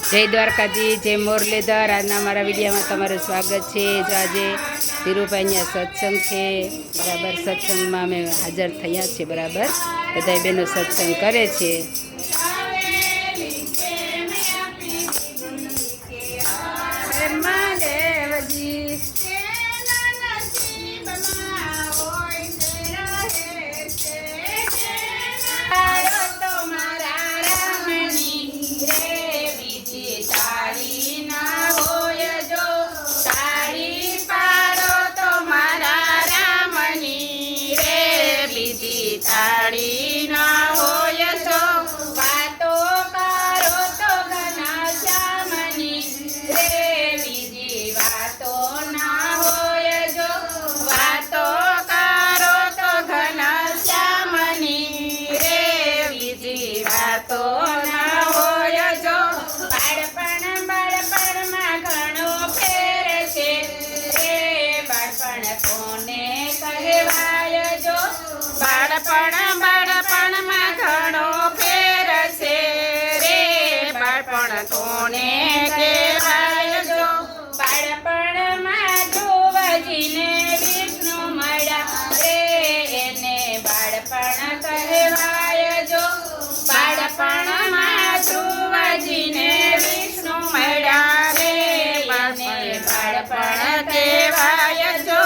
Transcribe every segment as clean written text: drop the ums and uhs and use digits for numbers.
જય દ્વારકાજી, જય મુરલીધર। આજના અમારા વિડીયોમાં તમારું સ્વાગત છે। જો આજે ધીરુભાઈ અહીંયા સત્સંગ છે, બરાબર। સત્સંગમાં અમે હાજર થયા છીએ, બરાબર। બધા બહેનો સત્સંગ કરે છે। તાળી ના હોય તો વાતો કરો તો ઘનશ્યામની રે, બીજી વાતો ના હોય જો વાતો કરો તો ઘનશ્યામની રે, બીજી વાતો ના હોય જો। બાળપણમાં ઘણો ફેર છે રે, બાળપણ કોને કહેવાય જો। બાળપણમાં ઘણો ફેર છે રે, બાળપણ કોને કહેવાય જો। બાળપણમાં ધ્રુવજીને વિષ્ણુ મળ્યા રે, એને બાળપણ કહેવાય જો। બાળપણમાં ધ્રુવજીને વિષ્ણુ મળ્યા રે, એને બાળપણ કહેવાય જો।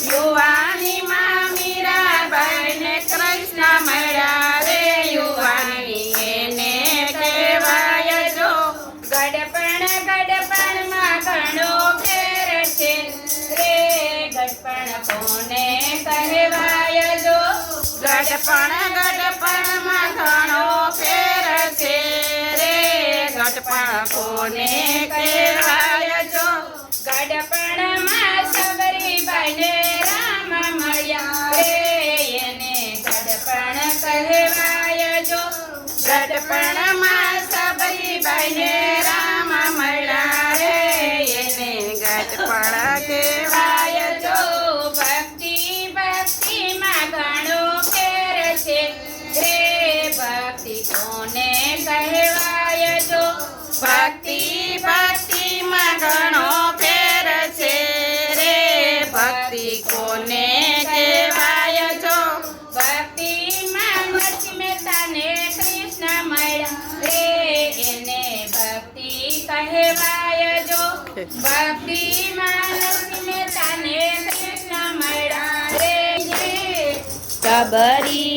યુવાનીમાં મીરાબાઈને કૃષ્ણ મળ્યા રે, યુવાની એને કહેવાય જો। ગડપણમાં ઘણો ફેર છે રે, ગડપણ કોને કહેવાય જો। ગડપણમાં ઘણો ફેર છે રે, ગડપણ કોને કહેવાય જો। ગડપણમાં સબરીબાઈને રામ મળ્યા રે, એને ગડપણ કહેવાય જો। ગડપણમાં સબરીબાઈને રામ મળ્યા રે, એને ગડપણ કહેવાય જો। ભક્તિમાં ઘણો ફેર છે રે, ભક્તિ કોને કહેવાય જો। ભક્તિમાં ઘણો ફેર છે રે, ભક્તિ કોને કહેવાય જો। ભક્તિમાં નરસિંહ મહેતાને કૃષ્ણ મળ્યા રે, એને ભક્તિ કહેવાય જો। ભક્તિમાં નરસિંહ મહેતાને કૃષ્ણ મળ્યા રે, સબરી